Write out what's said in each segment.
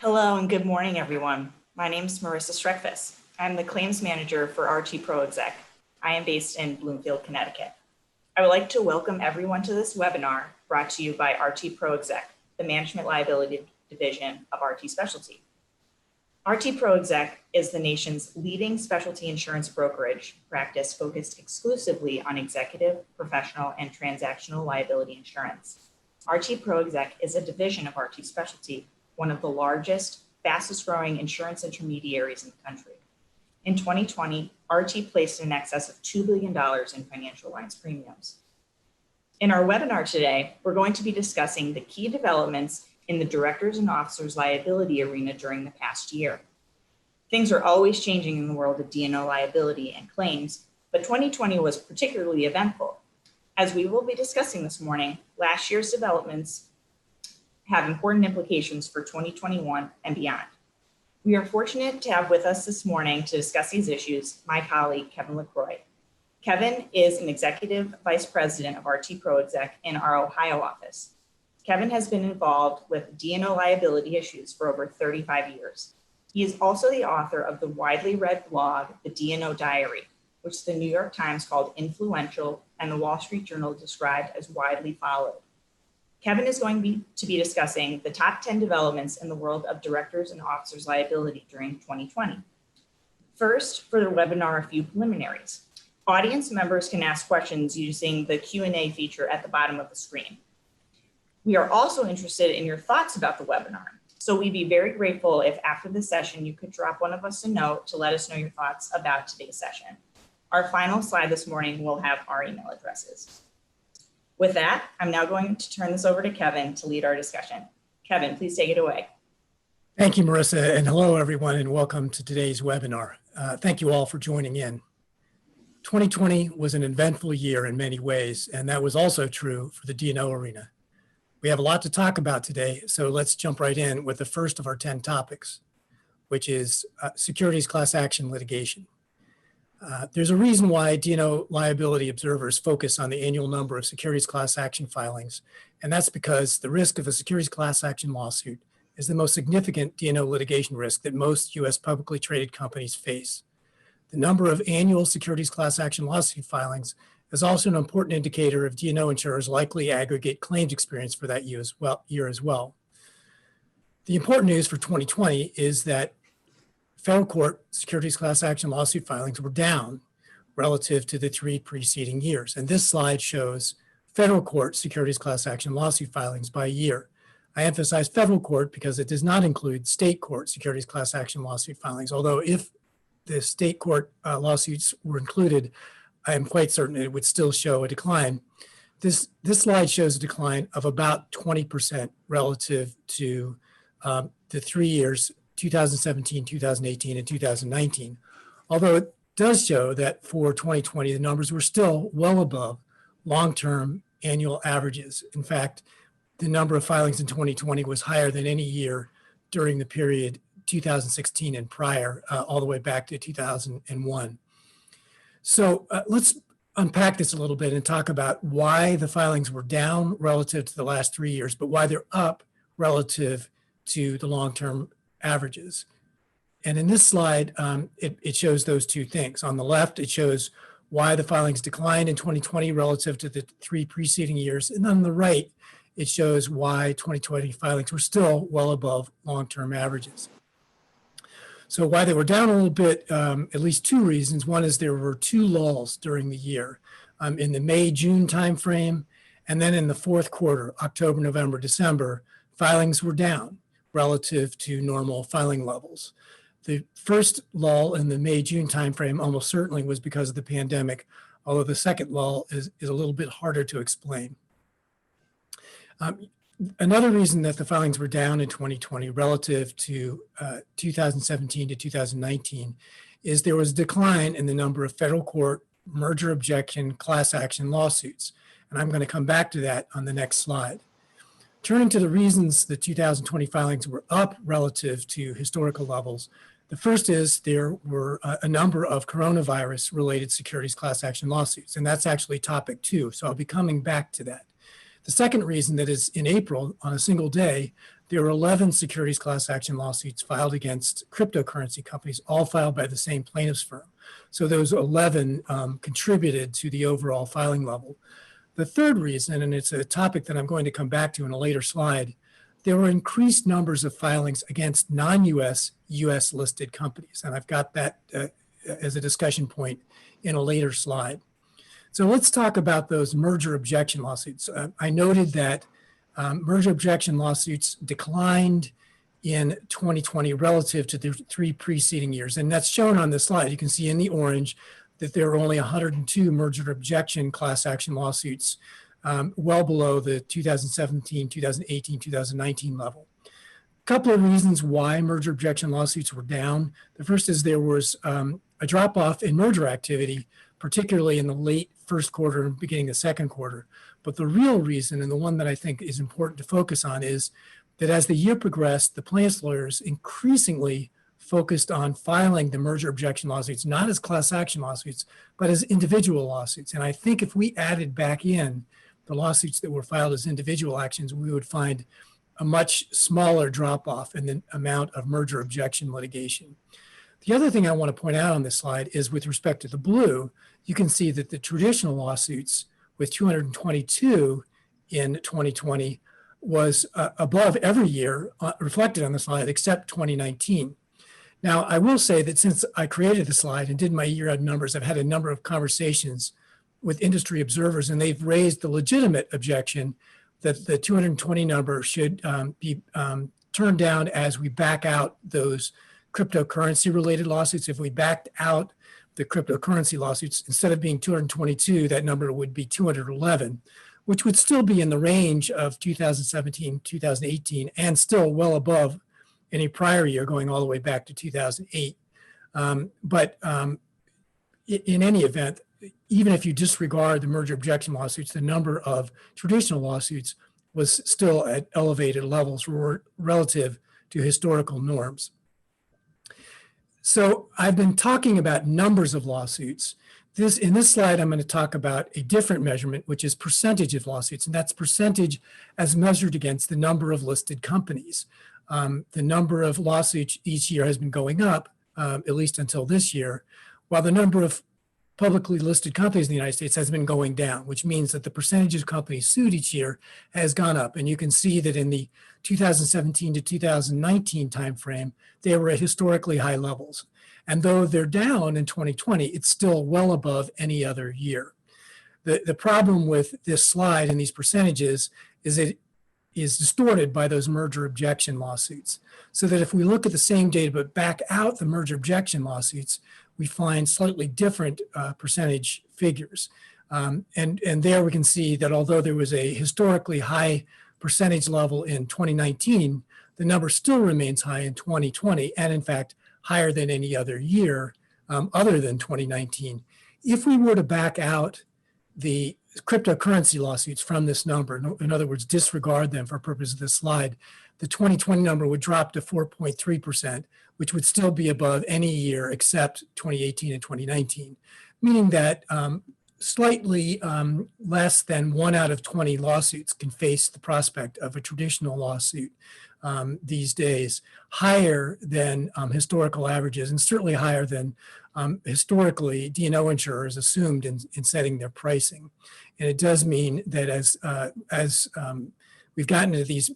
Hello and good morning, everyone. My name is Marissa Streckfus. I'm the Claims Manager for RT ProExec. I am based in Bloomfield, Connecticut. I would like to welcome everyone to this webinar brought to you by RT ProExec, the Management Liability Division of RT Specialty. RT ProExec is the nation's leading specialty insurance brokerage practice focused exclusively on executive, professional, and transactional liability insurance. RT ProExec is a division of RT Specialty, one of the largest, fastest growing insurance intermediaries in the country. In 2020, RT placed in excess of $2 billion in financial lines premiums. In our webinar today, we're going to be discussing the key developments in the directors and officers liability arena during the past year. Things are always changing in the world of D&O liability and claims, but 2020 was particularly eventful. As we will be discussing this morning, last year's developments have important implications for 2021 and beyond. We are fortunate to have with us this morning to discuss these issues my colleague, Kevin LaCroix. Kevin is an Executive Vice President of RT ProExec in our Ohio office. Kevin has been involved with D&O liability issues for over 35 years. He is also the author of the widely read blog, the D&O Diary, which the New York Times called influential and the Wall Street Journal described as widely followed. Kevin is going to be discussing the top 10 developments in the world of directors and officers liability during 2020. First, for the webinar, a few preliminaries. Audience members can ask questions using the Q&A feature at the bottom of the screen. We are also interested in your thoughts about the webinar, so we'd be very grateful if after the session you could drop one of us a note to let us know your thoughts about today's session. Our final slide this morning will have our email addresses. With that, I'm now going to turn this over to Kevin to lead our discussion. Kevin, please take it away. Thank you, Marissa, and hello, everyone, and welcome to today's webinar. Thank you all for joining in. 2020 was an eventful year in many ways, and that was also true for the D&O arena. We have a lot to talk about today, so let's jump right in with the first of our 10 topics, which is securities class action litigation. There's a reason why D&O liability observers focus on the annual number of securities class action filings, and that's because the risk of a securities class action lawsuit is the most significant D&O litigation risk that most U.S. publicly traded companies face. The number of annual securities class action lawsuit filings is also an important indicator of D&O insurers' likely aggregate claims experience for that year as well. The important news for 2020 is that federal court securities class action lawsuit filings were down relative to the 3 preceding years. And this slide shows federal court securities class action lawsuit filings by year. I emphasize federal court because it does not include state court securities class action lawsuit filings, although if the state court lawsuits were included, I am quite certain it would still show a decline. This slide shows a decline of about 20% relative to the 3 years 2017, 2018, and 2019. Although it does show that for 2020, the numbers were still well above long-term annual averages. In fact, the number of filings in 2020 was higher than any year during the period 2016 and prior, all the way back to 2001. So let's unpack this a little bit and talk about why the filings were down relative to the last 3 years, but why they're up relative to the long-term averages. And in this slide, it shows those two things. On the left, it shows why the filings declined in 2020 relative to the 3 preceding years. And on the right, it shows why 2020 filings were still well above long-term averages. So why they were down a little bit, at least 2 reasons. One is there were 2 lulls during the year, in the May-June timeframe, and then in the 4th quarter, October, November, December, filings were down relative to normal filing levels. The first lull in the May-June timeframe almost certainly was because of the pandemic, although the second lull is a little bit harder to explain. Another reason that the filings were down in 2020 relative to 2017 to 2019 is there was a decline in the number of federal court merger objection class action lawsuits. And I'm going to come back to that on the next slide. Turning to the reasons the 2020 filings were up relative to historical levels, the first is there were a number of coronavirus-related securities class action lawsuits, and that's actually topic 2, so I'll be coming back to that. The second reason that is in April, on a single day, there were 11 securities class action lawsuits filed against cryptocurrency companies, all filed by the same plaintiffs firm. So those 11 contributed to the overall filing level. The third reason, and it's a topic that I'm going to come back to in a later slide, there were increased numbers of filings against non-US, US listed companies. And I've got that as a discussion point in a later slide. So let's talk about those merger objection lawsuits. I noted that merger objection lawsuits declined in 2020 relative to the 3 preceding years. And that's shown on this slide. You can see in the orange that there are only 102 merger objection class action lawsuits, well below the 2017, 2018, 2019 level. A couple of reasons why merger objection lawsuits were down. The first is there was a drop off in merger activity, particularly in the late first quarter and beginning the second quarter. But the real reason, and the one that I think is important to focus on, is that as the year progressed, the plaintiffs' lawyers increasingly focused on filing the merger objection lawsuits, not as class action lawsuits, but as individual lawsuits. And I think if we added back in the lawsuits that were filed as individual actions, we would find a much smaller drop off in the amount of merger objection litigation. The other thing I want to point out on this slide is with respect to the blue, you can see that the traditional lawsuits with 222 in 2020 was above every year reflected on the slide except 2019. Now, I will say that since I created the slide and did my year-end numbers, I've had a number of conversations with industry observers, and they've raised the legitimate objection that the 220 number should be turned down as we back out those cryptocurrency-related lawsuits. If we backed out the cryptocurrency lawsuits, instead of being 222, that number would be 211, which would still be in the range of 2017, 2018, and still well above any prior year, going all the way back to 2008. But in any event, even if you disregard the merger objection lawsuits, the number of traditional lawsuits was still at elevated levels relative to historical norms. So I've been talking about numbers of lawsuits. In this slide, I'm going to talk about a different measurement, which is percentage of lawsuits, and that's percentage as measured against the number of listed companies. The number of lawsuits each year has been going up, at least until this year, while the number of publicly listed companies in the United States has been going down, which means that the percentage of companies sued each year has gone up. And you can see that in the 2017 to 2019 timeframe, they were at historically high levels. And though they're down in 2020, it's still well above any other year. The problem with this slide and these percentages is it is distorted by those merger objection lawsuits. So that if we look at the same data but back out the merger objection lawsuits, we find slightly different percentage figures. And there we can see that although there was a historically high percentage level in 2019, the number still remains high in 2020, and in fact, higher than any other year other than 2019. If we were to back out the cryptocurrency lawsuits from this number, in other words, disregard them for purpose of this slide, the 2020 number would drop to 4.3%, which would still be above any year except 2018 and 2019, meaning that slightly less than 1 out of 20 lawsuits can face the prospect of a traditional lawsuit these days, higher than historical averages, and certainly higher than historically D&O insurers assumed in setting their pricing. And it does mean that as we've gotten to these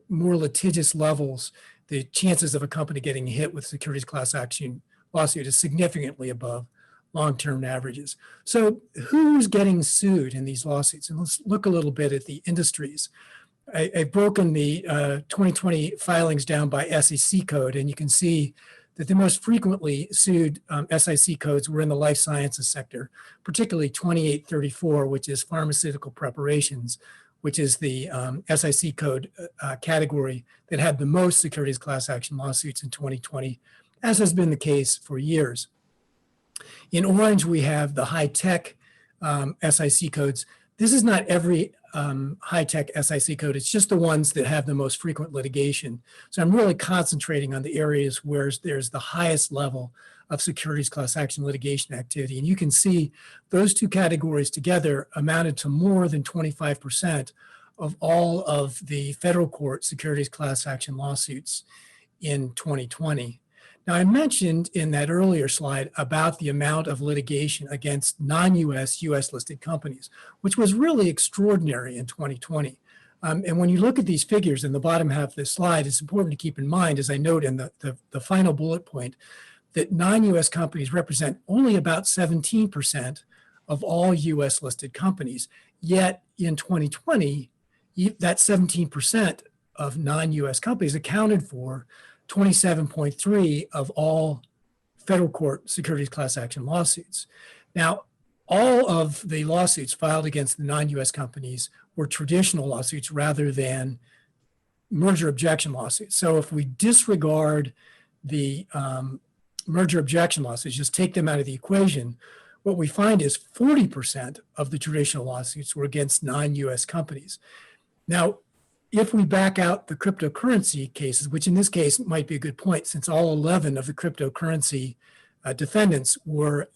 more litigious levels, the chances of a company getting hit with securities class action lawsuit is significantly above long-term averages. So who's getting sued in these lawsuits? And let's look a little bit at the industries. I've broken the 2020 filings down by SEC code, and you can see that the most frequently sued SIC codes were in the life sciences sector, particularly 2834, which is pharmaceutical preparations, which is the SIC code category that had the most securities class action lawsuits in 2020, as has been the case for years. In orange, we have the high-tech SIC codes. This is not every high-tech SIC code. It's just the ones that have the most frequent litigation. So I'm really concentrating on the areas where there's the highest level of securities class action litigation activity. And you can see those two categories together amounted to more than 25% of all of the federal court securities class action lawsuits in 2020. Now, I mentioned in that earlier slide about the amount of litigation against non-US, US listed companies, which was really extraordinary in 2020. And when you look at these figures in the bottom half of this slide, it's important to keep in mind, as I note in the final bullet point, that non-US companies represent only about 17% of all US listed companies. Yet in 2020, that 17% of non-US companies accounted for 27.3 of all federal court securities class action lawsuits. Now, all of the lawsuits filed against the non-US companies were traditional lawsuits rather than merger objection lawsuits. So if we disregard the merger objection lawsuits, just take them out of the equation, what we find is 40% of the traditional lawsuits were against non-US companies. Now, if we back out the cryptocurrency cases, which in this case might be a good point since all 11 of the cryptocurrency defendants were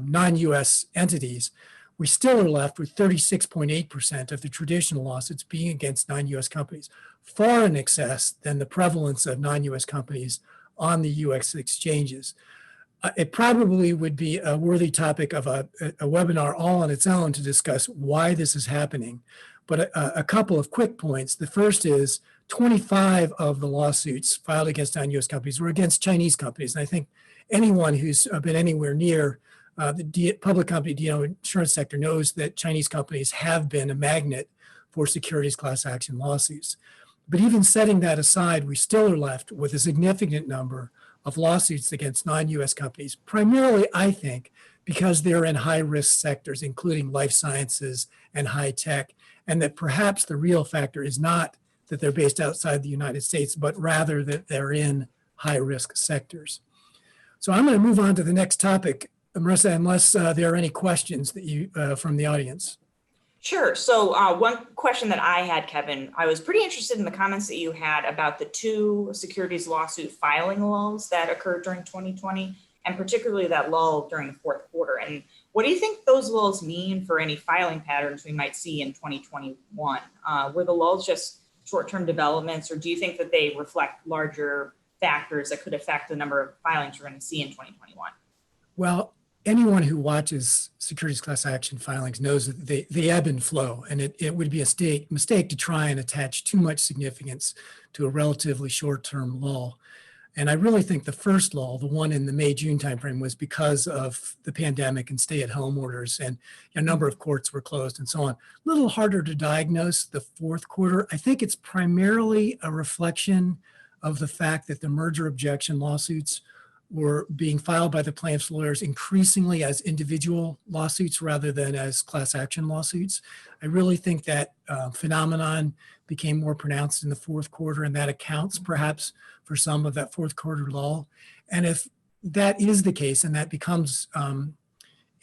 non-US entities, we still are left with 36.8% of the traditional lawsuits being against non-US companies, far in excess than the prevalence of non-US companies on the US exchanges. It probably would be a worthy topic of a webinar all on its own to discuss why this is happening. But a couple of quick points. The first is 25 of the lawsuits filed against non-US companies were against Chinese companies. And I think anyone who's been anywhere near the public company D&O insurance sector knows that Chinese companies have been a magnet for securities class action lawsuits. But even setting that aside, we still are left with a significant number of lawsuits against non-US companies, primarily, I think, because they're in high-risk sectors, including life sciences and high tech, and that perhaps the real factor is not that they're based outside the United States, but rather that they're in high-risk sectors. So I'm going to move on to the next topic, Marissa, unless there are any questions that you from the audience. Sure. So one question that I had, Kevin, I was pretty interested in the comments that you had about the two securities lawsuit filing lulls that occurred during 2020, and particularly that lull during the fourth quarter. And what do you think those lulls mean for any filing patterns we might see in 2021? Were the lulls just short-term developments, or do you think that they reflect larger factors that could affect the number of filings we're going to see in 2021? Well, anyone who watches securities class action filings knows that they ebb and flow, and it would be a mistake to try and attach too much significance to a relatively short-term lull. And I really think the first lull, the one in the May-June timeframe, was because of the pandemic and stay-at-home orders, and a number of courts were closed and so on. A little harder to diagnose the fourth quarter. I think it's primarily a reflection of the fact that the merger objection lawsuits were being filed by the plaintiffs' lawyers increasingly as individual lawsuits rather than as class action lawsuits. I really think that phenomenon became more pronounced in the fourth quarter, and that accounts perhaps for some of that fourth quarter lull. And if that is the case, and that becomes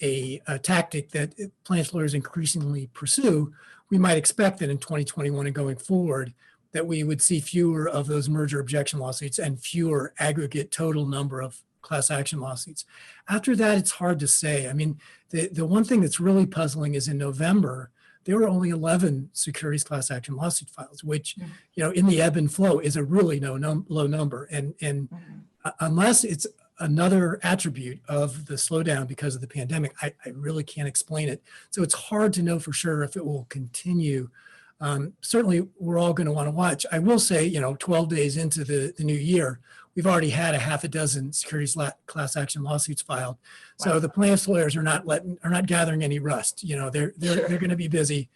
a tactic that plaintiffs' lawyers increasingly pursue, we might expect that in 2021 and going forward, that we would see fewer of those merger objection lawsuits and fewer aggregate total number of class action lawsuits. After that, it's hard to say. I mean, the one thing that's really puzzling is in November, there were only 11 securities class action lawsuit files, which, in the ebb and flow is a really low number. And unless it's another attribute of the slowdown because of the pandemic, I really can't explain it. So it's hard to know for sure if it will continue. Certainly, we're all going to want to watch. I will say, 12 days into the new year, we've already had a half a dozen securities class action lawsuits filed. Wow. So the plaintiffs' lawyers are not gathering any rust. They're going to be busy.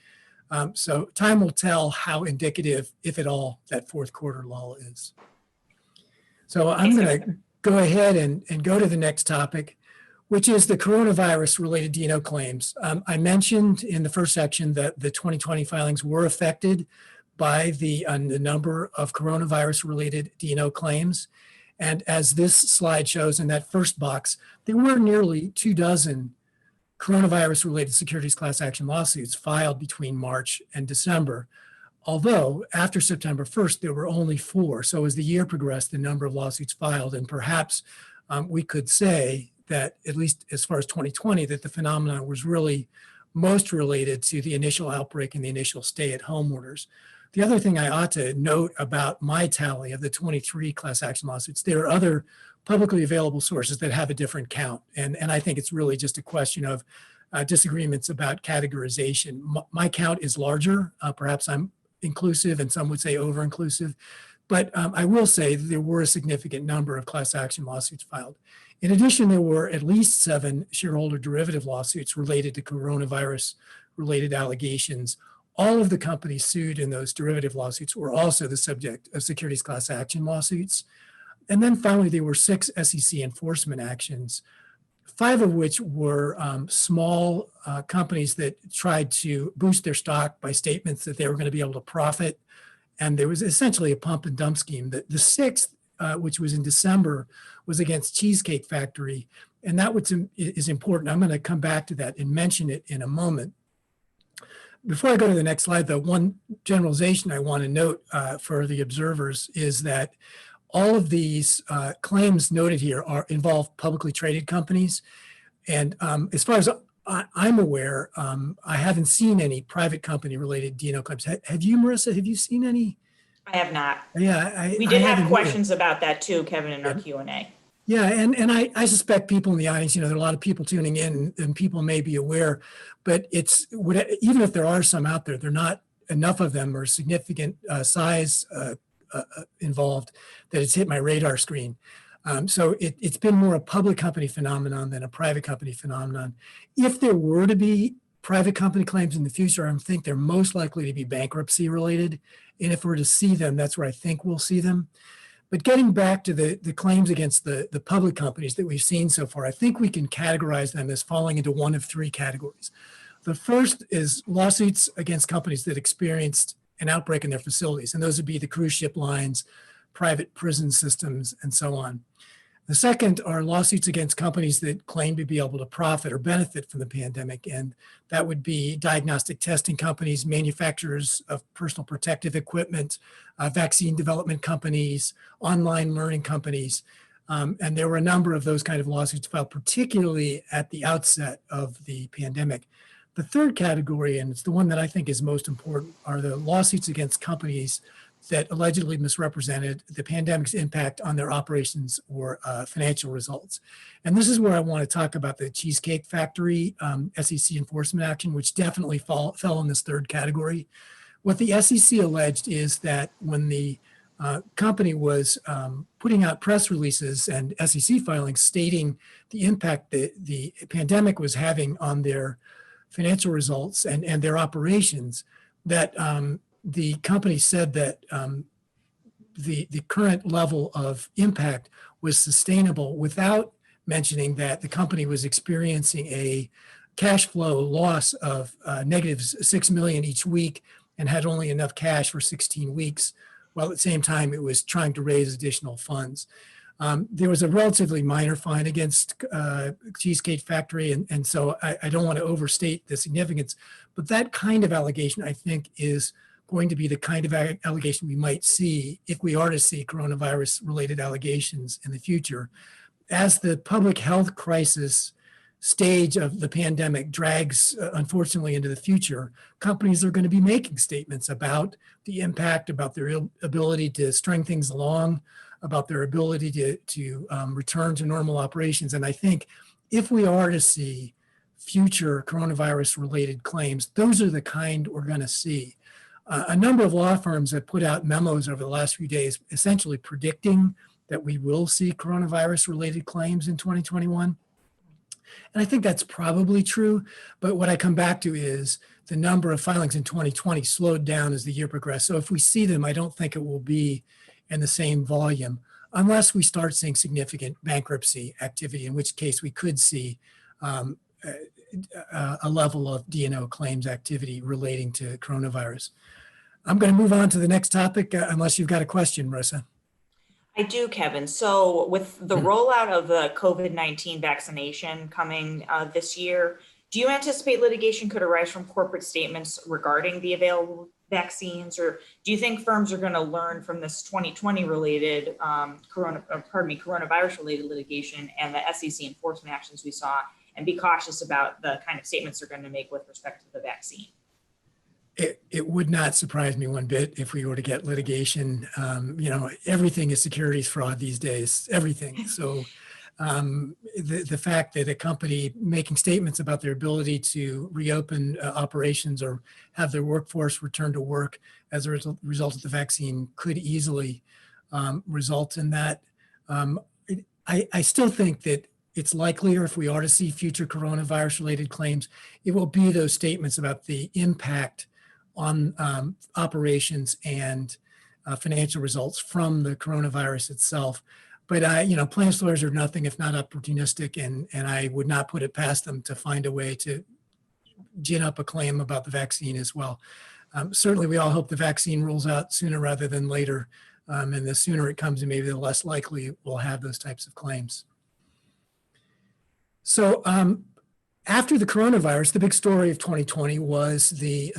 So time will tell how indicative, if at all, that fourth quarter lull is. So I'm going to go ahead and go to the next topic, which is the coronavirus-related D&O claims. I mentioned in the first section that the 2020 filings were affected by the number of coronavirus-related D&O claims. And as this slide shows in that first box, there were nearly 24 coronavirus-related securities class action lawsuits filed between March and December. Although after September 1st, there were only 4. So as the year progressed, the number of lawsuits filed, and perhaps we could say that, at least as far as 2020, that the phenomenon was really most related to the initial outbreak and the initial stay-at-home orders. The other thing I ought to note about my tally of the 23 class action lawsuits, there are other publicly available sources that have a different count. And I think it's really just a question of disagreements about categorization. My count is larger. Perhaps I'm inclusive and some would say over-inclusive. But I will say there were a significant number of class action lawsuits filed. In addition, there were at least 7 shareholder derivative lawsuits related to coronavirus-related allegations. All of the companies sued in those derivative lawsuits were also the subject of securities class action lawsuits. And then finally, there were 6 SEC enforcement actions, 5 of which were small companies that tried to boost their stock by statements that they were going to be able to profit. And there was essentially a pump and dump scheme. The 6th, which was in December, was against Cheesecake Factory. And that is important. I'm going to come back to that and mention it in a moment. Before I go to the next slide, though, one generalization I want to note for the observers is that all of these claims noted here involve publicly traded companies. And as far as I'm aware, I haven't seen any private company related D&O claims. Have you, Marissa? Have you seen any? I have not. Yeah, we did have questions about that too, Kevin, in our Q&A. Yeah, and I suspect people in the audience, there are a lot of people tuning in and people may be aware, but even if there are some out there, they're not enough of them or significant size involved that it's hit my radar screen. So it's been more a public company phenomenon than a private company phenomenon. If there were to be private company claims in the future, I think they're most likely to be bankruptcy related. And if we're to see them, that's where I think we'll see them. But getting back to the claims against the public companies that we've seen so far, I think we can categorize them as falling into one of 3 categories. The first is lawsuits against companies that experienced an outbreak in their facilities, and those would be the cruise ship lines, private prison systems, and so on. The second are lawsuits against companies that claim to be able to profit or benefit from the pandemic, and that would be diagnostic testing companies, manufacturers of personal protective equipment, vaccine development companies, online learning companies. And there were a number of those kind of lawsuits filed, particularly at the outset of the pandemic. The third category, and it's the one that I think is most important, are the lawsuits against companies that allegedly misrepresented the pandemic's impact on their operations or financial results. And this is where I want to talk about the Cheesecake Factory SEC enforcement action, which definitely fell in this third category. What the SEC alleged is that when the company was putting out press releases and SEC filings stating the impact that the pandemic was having on their financial results and their operations, that the company said that the current level of impact was sustainable without mentioning that the company was experiencing a cash flow loss of negative $6 million each week and had only enough cash for 16 weeks, while at the same time it was trying to raise additional funds. There was a relatively minor fine against Cheesecake Factory, and so I don't want to overstate the significance, but that kind of allegation, I think, is going to be the kind of allegation we might see if we are to see coronavirus-related allegations in the future. As the public health crisis stage of the pandemic drags, unfortunately, into the future, companies are going to be making statements about the impact, about their ability to string things along, about their ability to return to normal operations. And I think if we are to see future coronavirus-related claims, those are the kind we're going to see. A number of law firms have put out memos over the last few days essentially predicting that we will see coronavirus-related claims in 2021. And I think that's probably true, but what I come back to is the number of filings in 2020 slowed down as the year progressed. So if we see them, I don't think it will be in the same volume unless we start seeing significant bankruptcy activity, in which case we could see a level of D&O claims activity relating to coronavirus. I'm going to move on to the next topic unless you've got a question, Marissa. I do, Kevin. So with the rollout of the COVID-19 vaccination coming this year, do you anticipate litigation could arise from corporate statements regarding the available vaccines, or do you think firms are going to learn from this 2020 related coronavirus related litigation and the SEC enforcement actions we saw and be cautious about the kind of statements they're going to make with respect to the vaccine. It would not surprise me one bit if we were to get litigation. Everything is securities fraud these days, everything. So the fact that a company making statements about their ability to reopen operations or have their workforce return to work as a result of the vaccine could easily result in that. I still think that it's likelier if we are to see future coronavirus-related claims, it will be those statements about the impact on operations and financial results from the coronavirus itself. But plaintiffs' lawyers are nothing if not opportunistic, and I would not put it past them to find a way to gin up a claim about the vaccine as well. Certainly, we all hope the vaccine rolls out sooner rather than later, and the sooner it comes, maybe the less likely we'll have those types of claims. So after the coronavirus, the big story of 2020 was the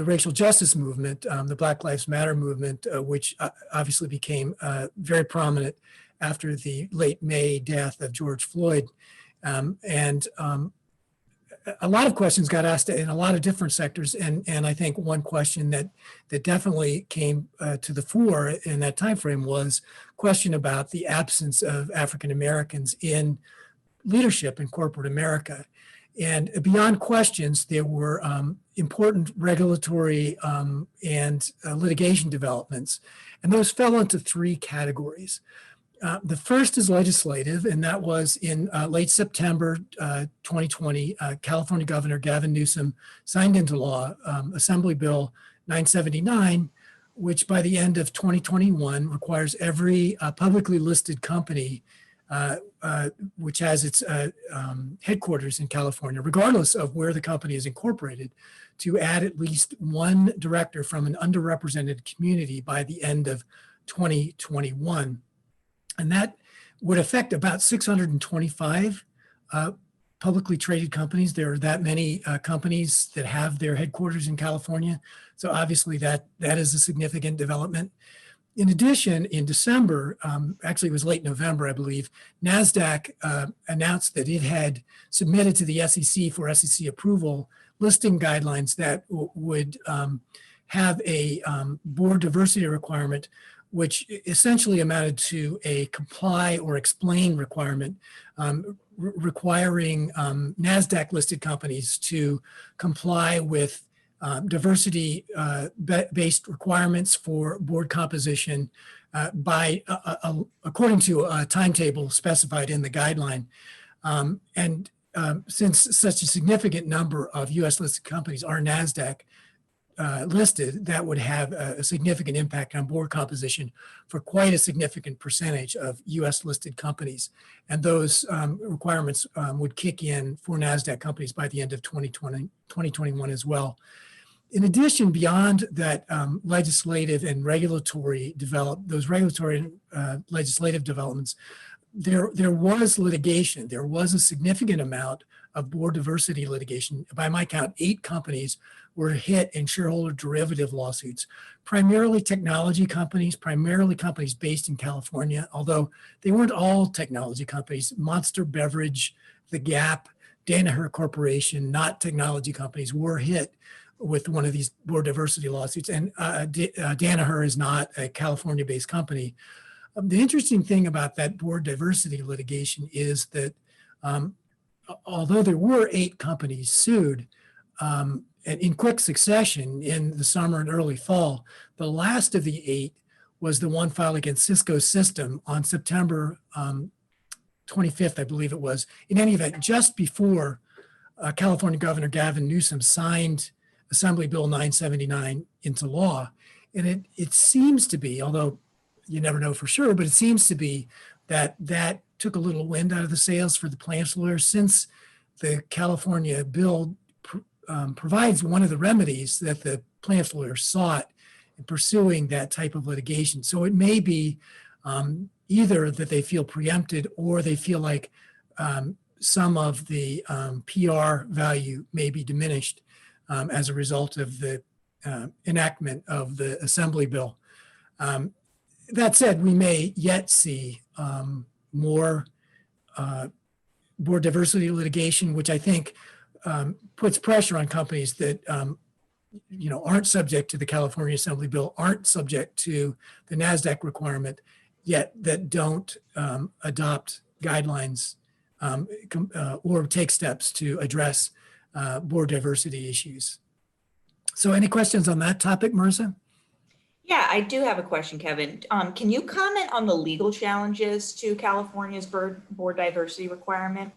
racial justice movement, the Black Lives Matter movement, which obviously became very prominent after the late May death of George Floyd. A lot of questions got asked in a lot of different sectors. And I think one question that definitely came to the fore in that time frame was question about the absence of African Americans in leadership in corporate America. And beyond questions, there were important regulatory and litigation developments. And those fell into three categories. The first is legislative, and that was in late September 2020, California Governor Gavin Newsom signed into law Assembly Bill 979, which by the end of 2021 requires every publicly listed company which has its headquarters in California, regardless of where the company is incorporated, to add at least one director from an underrepresented community by the end of 2021. And that would affect about 625 publicly traded companies. There are that many companies that have their headquarters in California. So obviously that is a significant development. In addition, in December, actually it was late November, I believe, NASDAQ announced that it had submitted to the SEC for SEC approval listing guidelines that would have a board diversity requirement, which essentially amounted to a comply or explain requirement, requiring NASDAQ listed companies to comply with diversity-based requirements for board composition by according to a timetable specified in the guideline. Since such a significant number of U.S. listed companies are NASDAQ listed, that would have a significant impact on board composition for quite a significant percentage of U.S. listed companies. And those requirements would kick in for NASDAQ companies by the end of 2021 as well. In addition, beyond that legislative and regulatory legislative developments, there was litigation. There was a significant amount of board diversity litigation. By my count, 8 companies were hit in shareholder derivative lawsuits, primarily technology companies, primarily companies based in California, although they weren't all technology companies. Monster Beverage, The Gap, Danaher Corporation, not technology companies, were hit with one of these board diversity lawsuits. And Danaher is not a California-based company. The interesting thing about that board diversity litigation is that although there were 8 companies sued in quick succession in the summer and early fall, the last of the 8 was the one filed against Cisco System on September 25th, I believe it was. In any event, just before California Governor Gavin Newsom signed Assembly Bill 979 into law. And it seems to be, although you never know for sure, but it seems to be that took a little wind out of the sails for the plaintiffs' lawyers, since the California bill provides one of the remedies that the plaintiffs' lawyers sought in pursuing that type of litigation. So it may be either that they feel preempted or they feel like some of the PR value may be diminished as a result of the enactment of the Assembly Bill. That said, we may yet see more board diversity litigation, which I think puts pressure on companies that aren't subject to the California Assembly bill, aren't subject to the NASDAQ requirement, yet that don't adopt guidelines or take steps to address board diversity issues. So any questions on that topic, Marissa? Yeah, I do have a question, Kevin. Can you comment on the legal challenges to California's board diversity requirement?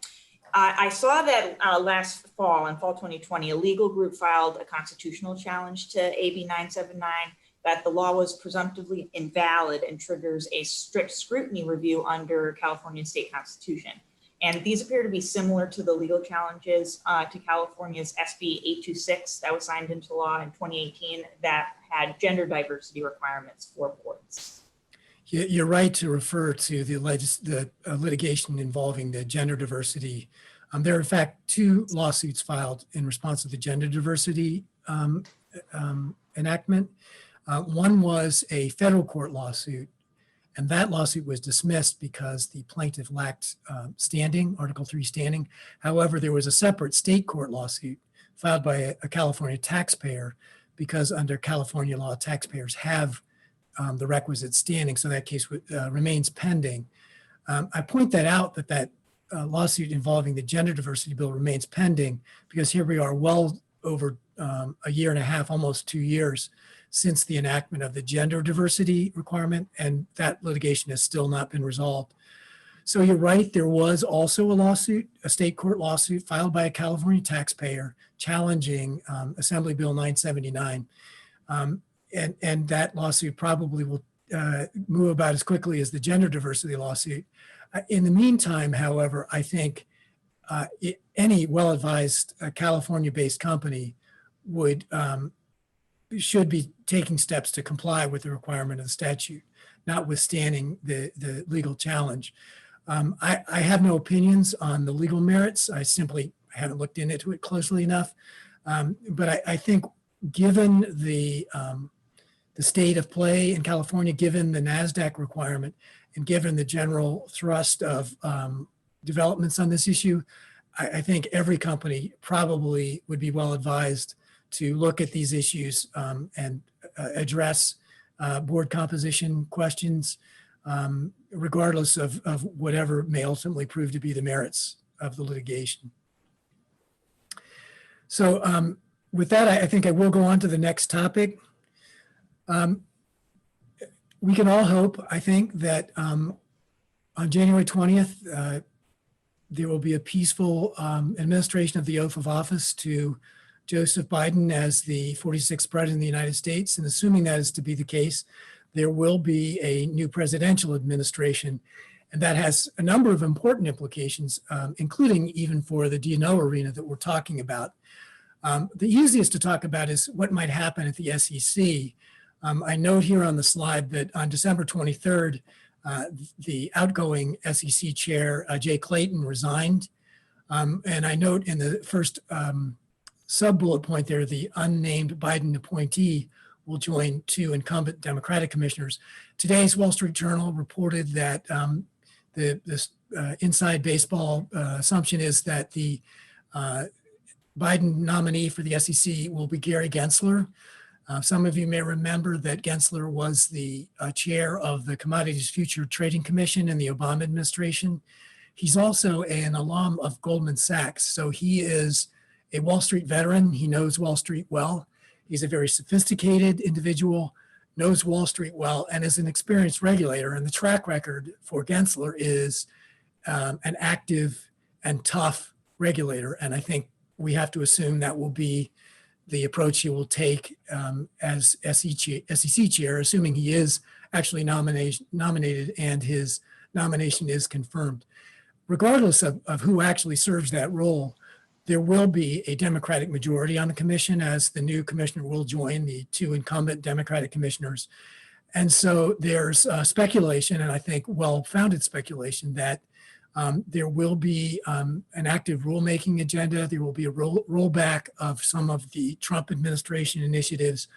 I saw that last fall, in fall 2020, a legal group filed a constitutional challenge to AB 979 that the law was presumptively invalid and triggers a strict scrutiny review under California state constitution. And these appear to be similar to the legal challenges to California's SB 826 that was signed into law in 2018 that had gender diversity requirements for boards. You're right to refer to the litigation involving the gender diversity. There are, in fact, 2 lawsuits filed in response to the gender diversity enactment. One was a federal court lawsuit, and that lawsuit was dismissed because the plaintiff lacked standing, Article 3 standing. However, there was a separate state court lawsuit filed by a California taxpayer because under California law, taxpayers have the requisite standing, so that case remains pending. I point that out that lawsuit involving the gender diversity bill remains pending because here we are well over a year and a half, almost 2 years since the enactment of the gender diversity requirement, and that litigation has still not been resolved. So you're right, there was also a lawsuit, a state court lawsuit filed by a California taxpayer challenging Assembly Bill 979. And that lawsuit probably will move about as quickly as the gender diversity lawsuit. In the meantime, however, I think any well-advised California-based company should be taking steps to comply with the requirement of the statute, notwithstanding the legal challenge. I have no opinions on the legal merits. I simply haven't looked into it closely enough. But I think given the state of play in California, given the NASDAQ requirement, and given the general thrust of developments on this issue, I think every company probably would be well advised to look at these issues and address board composition questions, regardless of whatever may ultimately prove to be the merits of the litigation. So with that, I think I will go on to the next topic. We can all hope, I think, that on January 20th, there will be a peaceful administration of the oath of office to Joseph Biden as the 46th president of the United States. And assuming that is to be the case, there will be a new presidential administration. And that has a number of important implications, including even for the D&O arena that we're talking about. The easiest to talk about is what might happen at the SEC. I note here on the slide that on December 23rd, the outgoing SEC chair, Jay Clayton, resigned. And I note in the first sub-bullet point there, the unnamed Biden appointee will join 2 incumbent Democratic commissioners. Today's Wall Street Journal reported that this inside baseball assumption is that the Biden nominee for the SEC will be Gary Gensler. Some of you may remember that Gensler was the chair of the Commodities Future Trading Commission in the Obama administration. He's also an alum of Goldman Sachs, so he is a Wall Street veteran. He knows Wall Street well. He's a very sophisticated individual, knows Wall Street well, and is an experienced regulator. And the track record for Gensler is an active and tough regulator. And I think we have to assume that will be the approach he will take as SEC chair, assuming he is actually nominated and his nomination is confirmed. Regardless of who actually serves that role, there will be a Democratic majority on the commission, as the new commissioner will join the 2 incumbent Democratic commissioners. And so there's speculation, and I think well-founded speculation, that there will be an active rulemaking agenda. There will be a rollback of some of the Trump administration initiatives,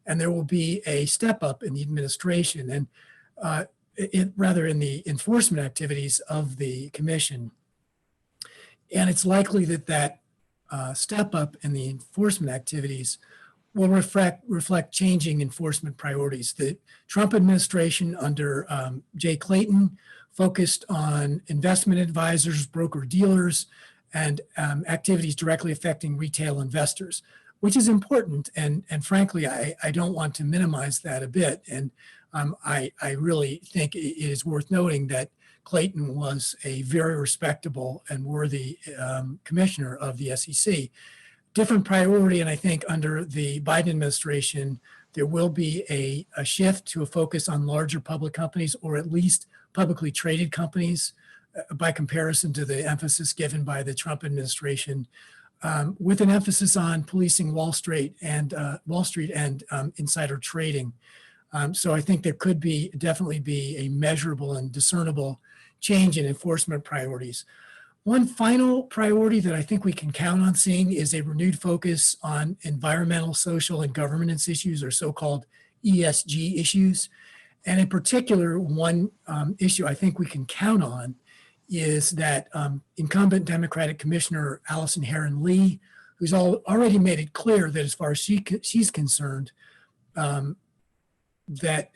and there will be a step up in the administration and rather in the enforcement activities of the commission. And it's likely that step up in the enforcement activities will reflect changing enforcement priorities. The Trump administration under Jay Clayton focused on investment advisors, broker-dealers, and activities directly affecting retail investors, which is important. And frankly, I don't want to minimize that a bit. And I really think it is worth noting that Clayton was a very respectable and worthy commissioner of the SEC. Different priority, and I think under the Biden administration, there will be a shift to a focus on larger public companies, or at least publicly traded companies, by comparison to the emphasis given by the Trump administration, with an emphasis on policing Wall Street and insider trading. So I think there could definitely be a measurable and discernible change in enforcement priorities. One final priority that I think we can count on seeing is a renewed focus on environmental, social, and governance issues, or so-called ESG issues. And in particular, one issue I think we can count on is that incumbent Democratic Commissioner Allison Herron-Lee, who's already made it clear that as far as she's concerned, that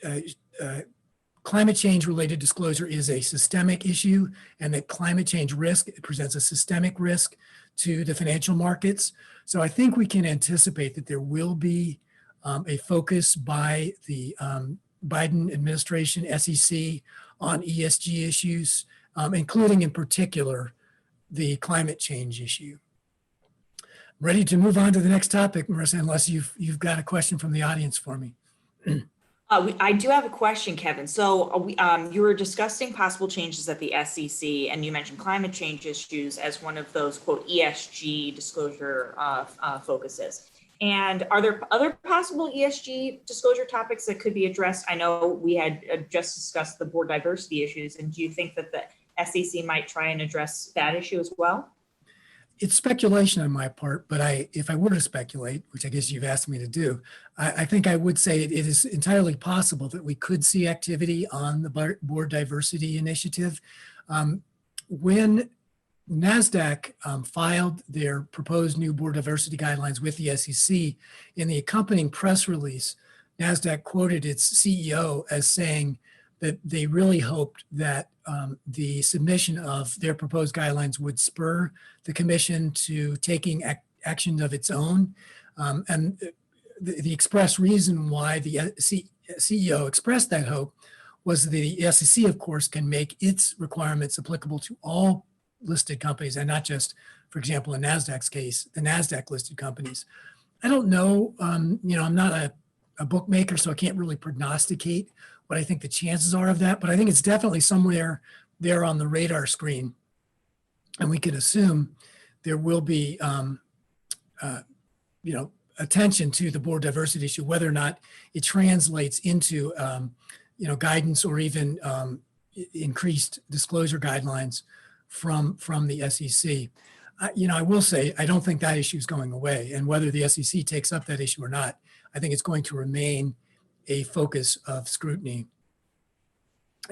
climate change related disclosure is a systemic issue, and that climate change risk presents a systemic risk to the financial markets. So I think we can anticipate that there will be a focus by the Biden administration, SEC, on ESG issues, including in particular the climate change issue. Ready to move on to the next topic, Marissa, unless you've got a question from the audience for me. I do have a question, Kevin. So you were discussing possible changes at the SEC, and you mentioned climate change issues as one of those, quote, ESG disclosure focuses. And are there other possible ESG disclosure topics that could be addressed? I know we had just discussed the board diversity issues, and do you think that the SEC might try and address that issue as well? It's speculation on my part, but if I were to speculate, which I guess you've asked me to do, I think I would say it is entirely possible that we could see activity on the board diversity initiative. When NASDAQ filed their proposed new board diversity guidelines with the SEC, in the accompanying press release, NASDAQ quoted its CEO as saying that they really hoped that the submission of their proposed guidelines would spur the commission to taking action of its own. And the express reason why the CEO expressed that hope was the SEC, of course, can make its requirements applicable to all listed companies, and not just, for example, in NASDAQ's case, the NASDAQ listed companies. I don't know, I'm not a bookmaker, so I can't really prognosticate what I think the chances are of that, but I think it's definitely somewhere there on the radar screen. And we could assume there will be, attention to the board diversity issue, whether or not it translates into, guidance or even increased disclosure guidelines from the SEC. I will say, I don't think that issue is going away. And whether the SEC takes up that issue or not, I think it's going to remain a focus of scrutiny.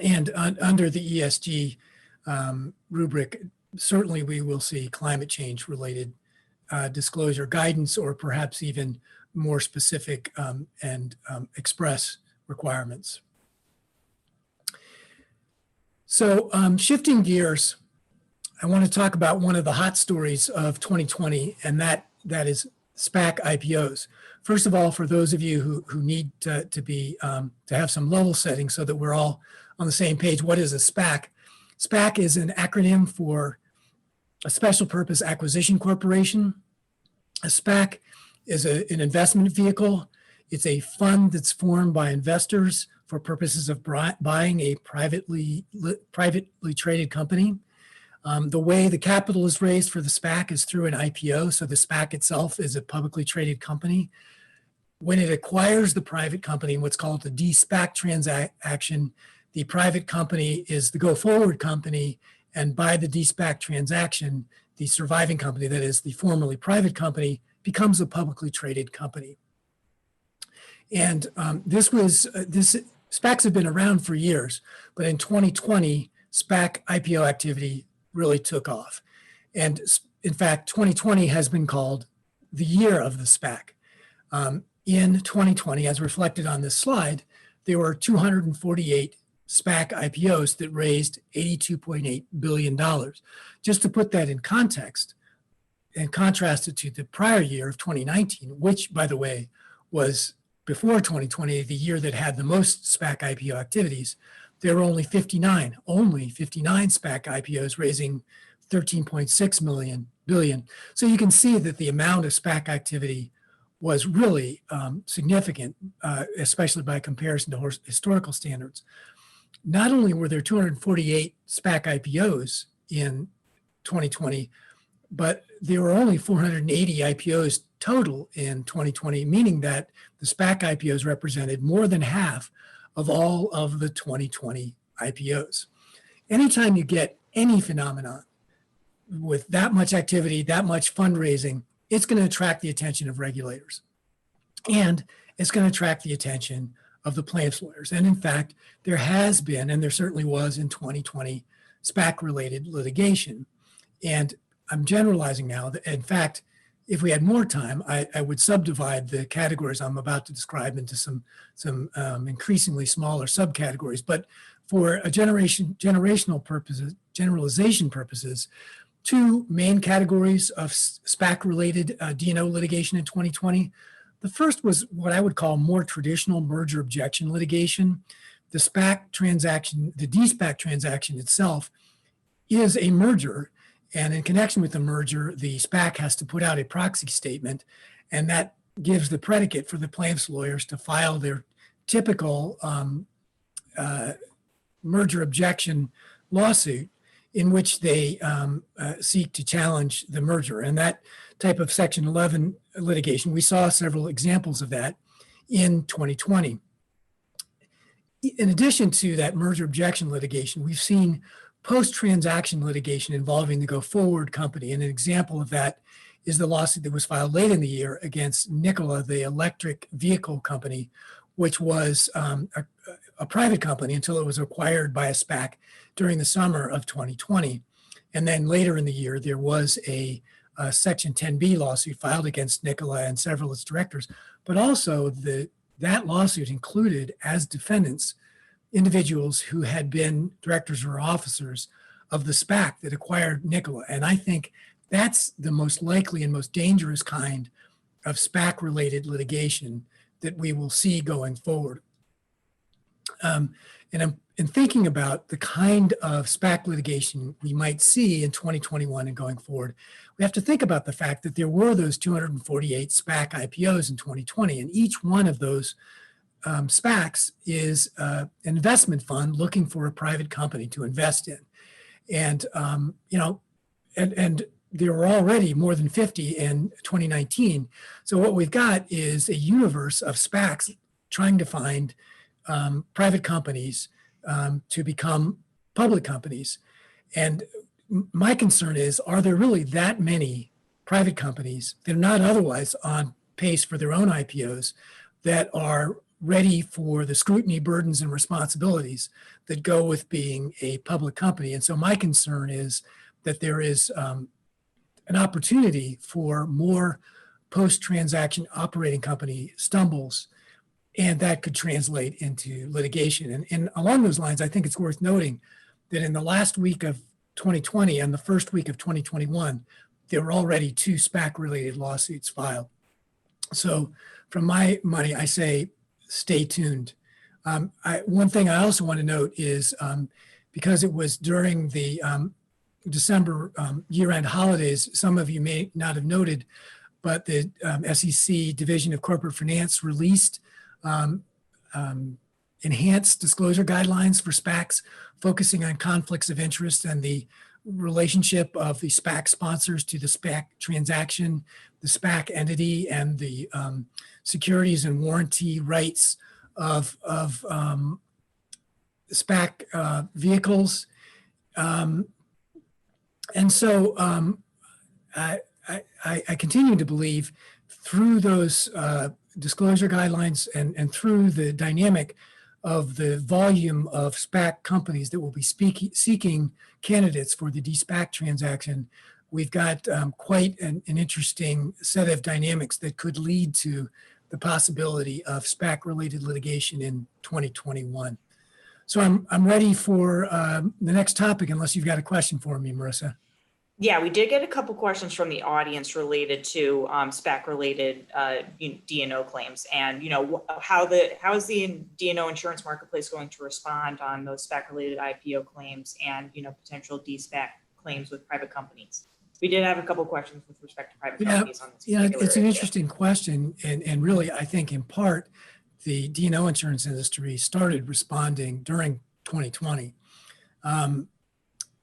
And under the ESG rubric, certainly we will see climate change related disclosure guidance, or perhaps even more specific and express requirements. So shifting gears, I want to talk about one of the hot stories of 2020, and that is SPAC IPOs. First of all, for those of you who need to have some level setting so that we're all on the same page, what is a SPAC? SPAC is an acronym for a special purpose acquisition corporation. A SPAC is an investment vehicle. It's a fund that's formed by investors for purposes of buying a privately traded company. The way the capital is raised for the SPAC is through an IPO. So the SPAC itself is a publicly traded company. When it acquires the private company, what's called the de-SPAC transaction, the private company is the go-forward company, and by the de-SPAC transaction, the surviving company, that is the formerly private company, becomes a publicly traded company. And SPACs have been around for years, but in 2020, SPAC IPO activity really took off. And in fact, 2020 has been called the year of the SPAC. In 2020, as reflected on this slide, there were 248 SPAC IPOs that raised $82.8 billion. Just to put that in context and contrast it to the prior year of 2019, which, by the way, was before 2020, the year that had the most SPAC IPO activities, there were only 59 SPAC IPOs raising 13.6 billion. So you can see that the amount of SPAC activity was really significant, especially by comparison to historical standards. Not only were there 248 SPAC IPOs in 2020, but there were only 480 IPOs total in 2020, meaning that the SPAC IPOs represented more than half of all of the 2020 IPOs. Anytime you get any phenomenon with that much activity, that much fundraising, it's going to attract the attention of regulators. And it's going to attract the attention of the plaintiffs' lawyers. And in fact, there has been, and there certainly was in 2020, SPAC-related litigation. And I'm generalizing now. In fact, if we had more time, I would subdivide the categories I'm about to describe into some increasingly smaller subcategories. But for a generational purposes, generalization purposes, two main categories of SPAC-related D&O litigation in 2020. The first was what I would call more traditional merger objection litigation. The SPAC transaction, the de-SPAC transaction itself is a merger. And in connection with the merger, the SPAC has to put out a proxy statement, and that gives the predicate for the plaintiffs' lawyers to file their typical merger objection lawsuit in which they seek to challenge the merger. And that type of Section 11 litigation, we saw several examples of that in 2020. In addition to that merger objection litigation, we've seen post-transaction litigation involving the go-forward company. And an example of that is the lawsuit that was filed late in the year against Nikola, the electric vehicle company, which was a private company until it was acquired by a SPAC during the summer of 2020. And then later in the year, there was a Section 10B lawsuit filed against Nikola and several of its directors. But also that lawsuit included as defendants individuals who had been directors or officers of the SPAC that acquired Nikola. And I think that's the most likely and most dangerous kind of SPAC-related litigation that we will see going forward. And in thinking about the kind of SPAC litigation we might see in 2021 and going forward, we have to think about the fact that there were those 248 SPAC IPOs in 2020, and each one of those SPACs is an investment fund looking for a private company to invest in. And, and there were already more than 50 in 2019. So what we've got is a universe of SPACs trying to find private companies to become public companies. And my concern is, are there really that many private companies that are not otherwise on pace for their own IPOs that are ready for the scrutiny, burdens, and responsibilities that go with being a public company? And so my concern is that there is an opportunity for more post-transaction operating company stumbles, and that could translate into litigation. And along those lines, I think it's worth noting that in the last week of 2020 and the first week of 2021, there were already two SPAC-related lawsuits filed. So from my money, I say, stay tuned. One thing I also want to note is because it was during the December year-end holidays, some of you may not have noted, but the SEC Division of Corporate Finance released enhanced disclosure guidelines for SPACs, focusing on conflicts of interest and the relationship of the SPAC sponsors to the SPAC transaction, the SPAC entity, and the securities and warranty rights of SPAC vehicles. And so I continue to believe through those disclosure guidelines and through the dynamic of the volume of SPAC companies that will be seeking candidates for the de-SPAC transaction, we've got quite an interesting set of dynamics that could lead to the possibility of SPAC-related litigation in 2021. So I'm ready for the next topic, unless you've got a question for me, Marissa. Yeah, we did get a couple questions from the audience related to SPAC-related D&O claims, and how is the D&O insurance marketplace going to respond on those SPAC-related IPO claims and potential D-SPAC claims with private companies. We did have a couple questions with respect to private companies on this. Yeah, it's an interesting question, and really, I think in part the D&O insurance industry started responding during 2020.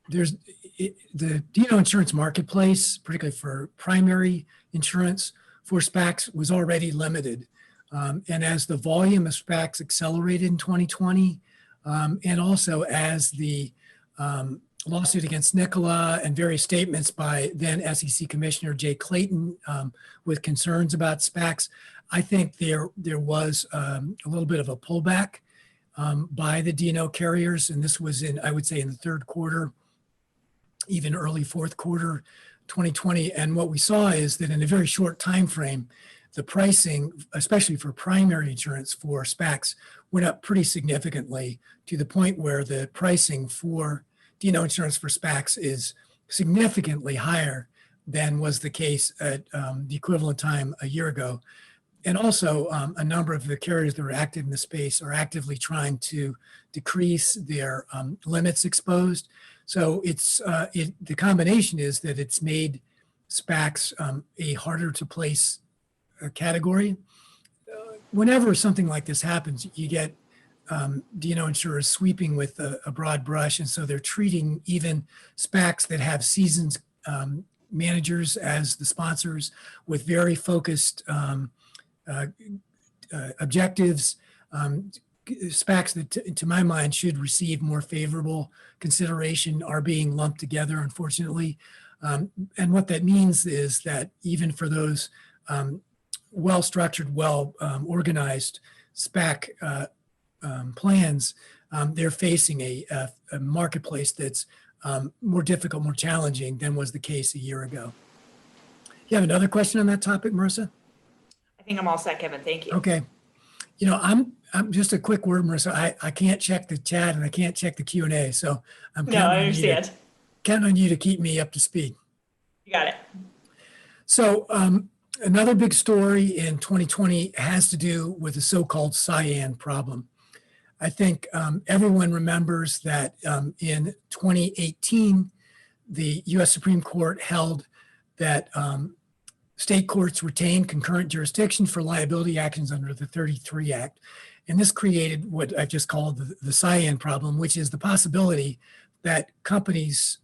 The D&O insurance marketplace, particularly for primary insurance for SPACs, was already limited. And as the volume of SPACs accelerated in 2020, and also as the lawsuit against Nikola and various statements by then SEC Commissioner Jay Clayton with concerns about SPACs, I think there was a little bit of a pullback by the D&O carriers. And this was I would say in the third quarter, even early fourth quarter 2020. And what we saw is that in a very short time frame, the pricing, especially for primary insurance for SPACs, went up pretty significantly to the point where the pricing for D&O insurance for SPACs is significantly higher than was the case at the equivalent time a year ago. And also a number of the carriers that are active in the space are actively trying to decrease their limits exposed. So the combination is that it's made SPACs a harder to place category. Whenever something like this happens, you get D&O insurers sweeping with a broad brush, and so they're treating even SPACs that have seasoned managers as the sponsors with very focused objectives. SPACs that, to my mind, should receive more favorable consideration are being lumped together, unfortunately. And what that means is that even for those well-structured, well-organized SPAC plans, they're facing a marketplace that's more difficult, more challenging than was the case a year ago. You have another question on that topic, Marissa? I think I'm all set, Kevin. Thank you. Okay. I'm just a quick word, Marissa. I can't check the chat and I can't check the Q&A, so I'm counting on you to keep me up to speed. You got it. So another big story in 2020 has to do with the so-called Cyan problem. I think everyone remembers that in 2018, the U.S. Supreme Court held that state courts retain concurrent jurisdiction for liability actions under the 33 Act. And this created what I've just called the Cyan problem, which is the possibility that companies,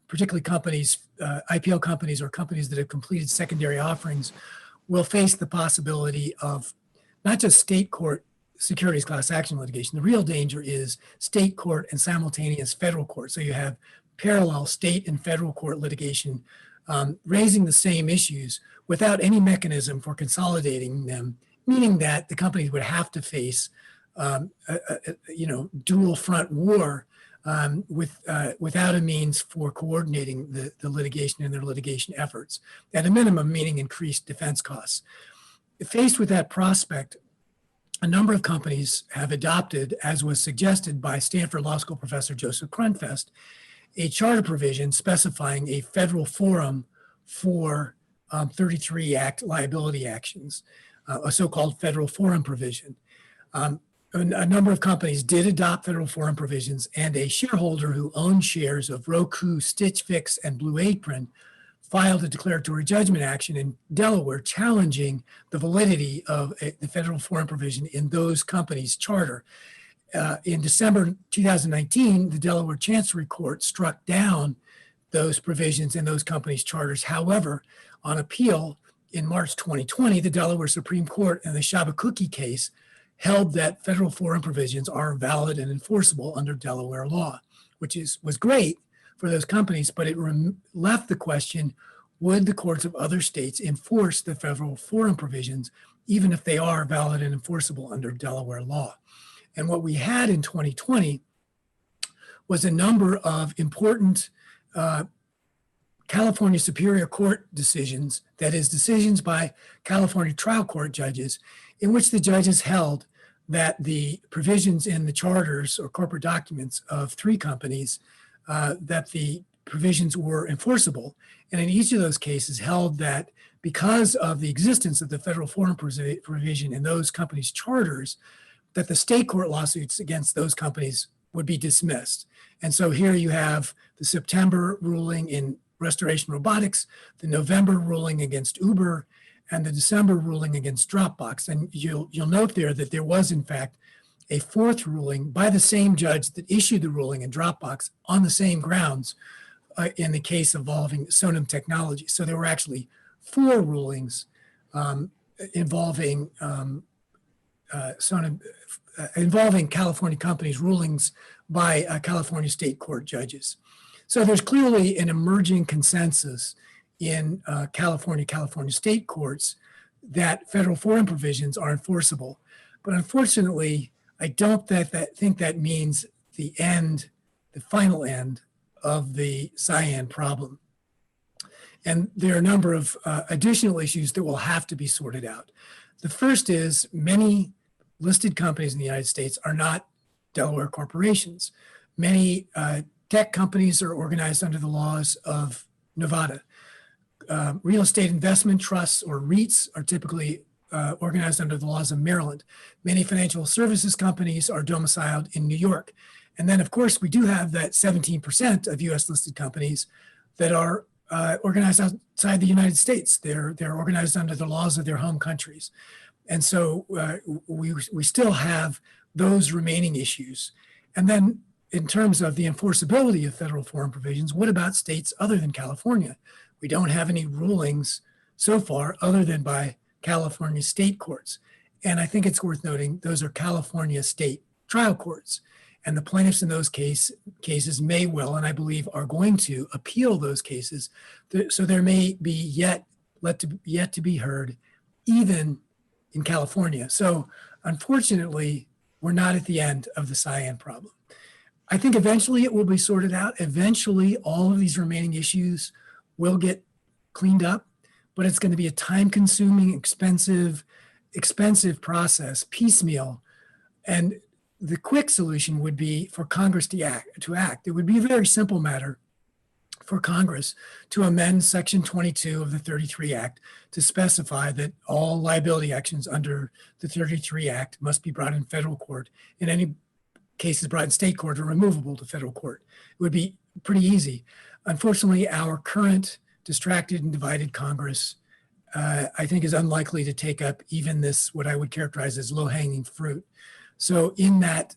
particularly companies, IPO companies or companies that have completed secondary offerings, will face the possibility of not just state court securities class action litigation. The real danger is state court and simultaneous federal court. So you have parallel state and federal court litigation raising the same issues without any mechanism for consolidating them, meaning that the companies would have to face dual front war without a means for coordinating the litigation and their litigation efforts, at a minimum, meaning increased defense costs. Faced with that prospect, a number of companies have adopted, as was suggested by Stanford Law School professor Joseph Krunfest, a charter provision specifying a federal forum for 33 Act liability actions, a so-called federal forum provision. A number of companies did adopt federal forum provisions, and a shareholder who owned shares of Roku, Stitch Fix, and Blue Apron filed a declaratory judgment action in Delaware challenging the validity of the federal forum provision in those companies' charter. In December 2019, the Delaware Chancery Court struck down those provisions in those companies' charters. However, on appeal in March 2020, the Delaware Supreme Court in the Shabakuki case held that federal forum provisions are valid and enforceable under Delaware law, which was great for those companies, but it left the question, would the courts of other states enforce the federal forum provisions, even if they are valid and enforceable under Delaware law? And what we had in 2020 was a number of important California Superior Court decisions, that is, decisions by California trial court judges, in which the judges held that the provisions in the charters or corporate documents of three companies, that the provisions were enforceable. And in each of those cases held that because of the existence of the federal forum provision in those companies' charters, that the state court lawsuits against those companies would be dismissed. And so here you have the September ruling in Restoration Robotics, the November ruling against Uber, and the December ruling against Dropbox. And you'll note there that there was, in fact, a fourth ruling by the same judge that issued the ruling in Dropbox on the same grounds in the case involving Sonam Technology. So there were actually four rulings involving involving California companies' rulings by California state court judges. So there's clearly an emerging consensus in California state courts that federal forum provisions are enforceable. But unfortunately, I don't think that means the final end of the Cyan problem. And there are a number of additional issues that will have to be sorted out. The first is many listed companies in the United States are not Delaware corporations. Many tech companies are organized under the laws of Nevada. Real estate investment trusts or REITs are typically organized under the laws of Maryland. Many financial services companies are domiciled in New York. And then, of course, we do have that 17% of US listed companies that are organized outside the United States. They're organized under the laws of their home countries. And so we still have those remaining issues. And then in terms of the enforceability of federal forum provisions, what about states other than California? We don't have any rulings so far other than by California state courts. And I think it's worth noting those are California state trial courts. And the plaintiffs in those cases may well, and I believe are going to appeal those cases. So there may be yet to be heard, even in California. So unfortunately, we're not at the end of the Cyan problem. I think eventually it will be sorted out. Eventually, all of these remaining issues will get cleaned up, but it's going to be a time-consuming, expensive process, piecemeal. And the quick solution would be for Congress to act. It would be a very simple matter for Congress to amend Section 22 of the 33 Act to specify that all liability actions under the 33 Act must be brought in federal court, and any cases brought in state court are removable to federal court. It would be pretty easy. Unfortunately, our current distracted and divided Congress, I think, is unlikely to take up even this, what I would characterize as low-hanging fruit. So in that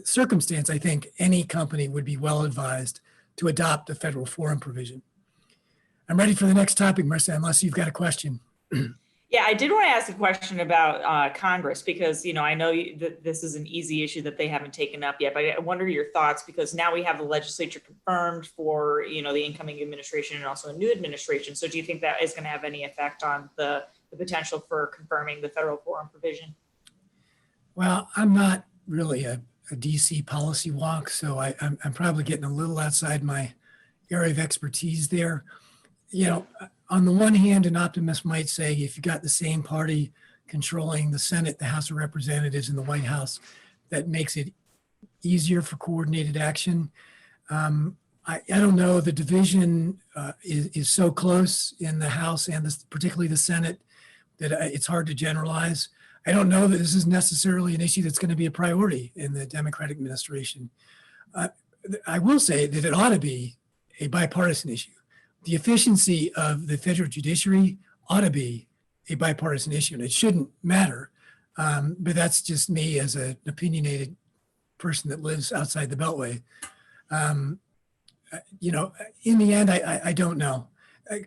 circumstance, I think any company would be well advised to adopt a federal forum provision. I'm ready for the next topic, Marissa, unless you've got a question. Yeah, I did want to ask a question about Congress, because, I know that this is an easy issue that they haven't taken up yet, but I wonder your thoughts, because now we have the legislature confirmed for, the incoming administration and also a new administration. So do you think that is going to have any effect on the potential for confirming the federal forum provision? Well, I'm not really a DC policy wonk, so I'm probably getting a little outside my area of expertise there. On the one hand, an optimist might say if you got the same party controlling the Senate, the House of Representatives, and the White House, that makes it easier for coordinated action. I don't know, the division is so close in the House and particularly the Senate that it's hard to generalize. I don't know that this is necessarily an issue that's going to be a priority in the Democratic administration. I will say that it ought to be a bipartisan issue. The efficiency of the federal judiciary ought to be a bipartisan issue, and it shouldn't matter. But that's just me as an opinionated person that lives outside the Beltway. In the end, I don't know.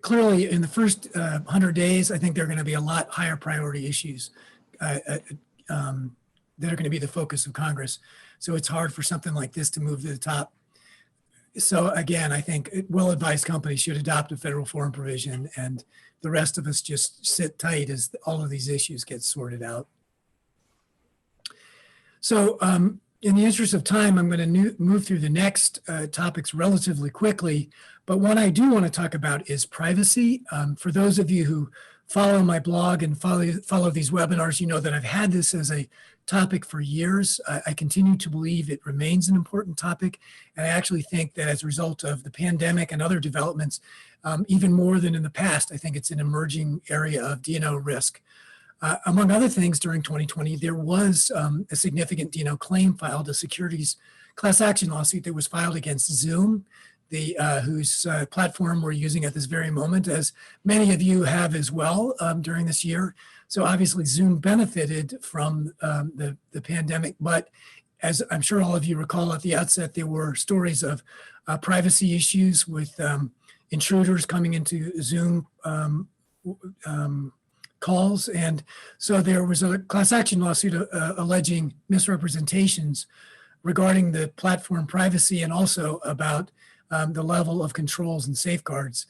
Clearly, in the first 100 days, I think there are going to be a lot higher priority issues that are going to be the focus of Congress. So it's hard for something like this to move to the top. So again, I think well-advised companies should adopt a federal forum provision, and the rest of us just sit tight as all of these issues get sorted out. So, In the interest of time, I'm going to move through the next topics relatively quickly, but one I do want to talk about is privacy. For those of you who follow my blog and follow these webinars, you know that I've had this as a topic for years. I continue to believe it remains an important topic, and I actually think that as a result of the pandemic and other developments, even more than in the past, I think it's an emerging area of D&O risk. Among other things, during 2020, there was a significant D&O claim filed, a securities class action lawsuit that was filed against Zoom, whose platform we're using at this very moment, as many of you have as well during this year. So obviously Zoom benefited from the pandemic, but as I'm sure all of you recall at the outset, there were stories of privacy issues with intruders coming into Zoom calls. And so there was a class action lawsuit alleging misrepresentations regarding the platform privacy and also about the level of controls and safeguards.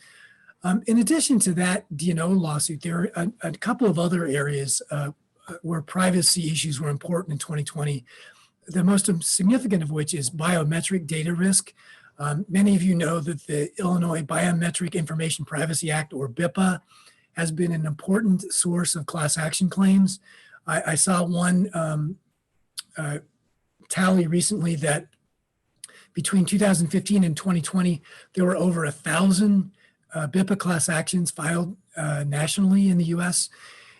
In addition to that D&O lawsuit, there are a couple of other areas where privacy issues were important in 2020, the most significant of which is biometric data risk. Many of you know that the Illinois Biometric Information Privacy Act, or BIPA, has been an important source of class action claims. I saw one tally recently that between 2015 and 2020, there were over 1,000 BIPA class actions filed nationally in the US.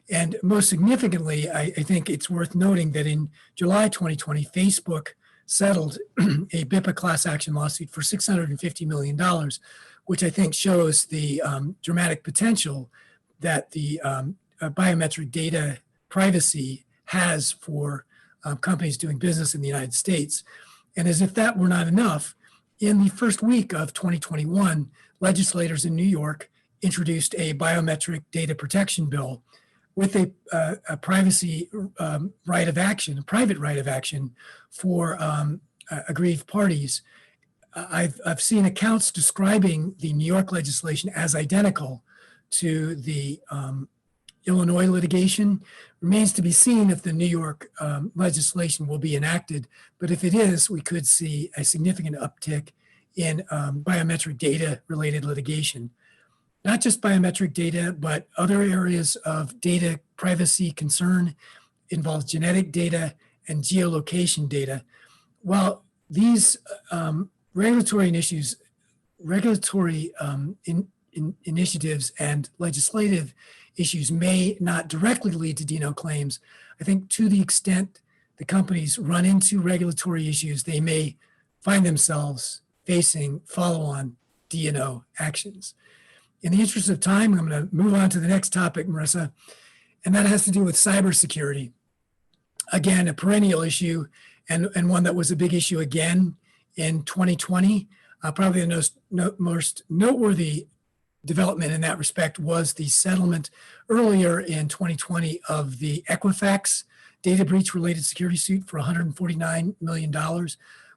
And most significantly, I think it's worth noting that in July 2020, Facebook settled a BIPA class action lawsuit for $650 million, which I think shows the dramatic potential that the biometric data privacy has for companies doing business in the United States. And as if that were not enough, in the first week of 2021, legislators in New York introduced a biometric data protection bill with a privacy right of action, a private right of action for aggrieved parties. I've seen accounts describing the New York legislation as identical to the Illinois litigation. Remains to be seen if the New York legislation will be enacted, but if it is, we could see a significant uptick in biometric data related litigation. Not just biometric data, but other areas of data privacy concern involves genetic data and geolocation data. While these regulatory initiatives and legislative issues may not directly lead to D&O claims, I think to the extent the companies run into regulatory issues, they may find themselves facing follow-on D&O actions. In the interest of time, I'm going to move on to the next topic, Marissa, and that has to do with cybersecurity. Again, a perennial issue and one that was a big issue again in 2020. Probably the most noteworthy development in that respect was the settlement earlier in 2020 of the Equifax data breach related security suit for $149 million,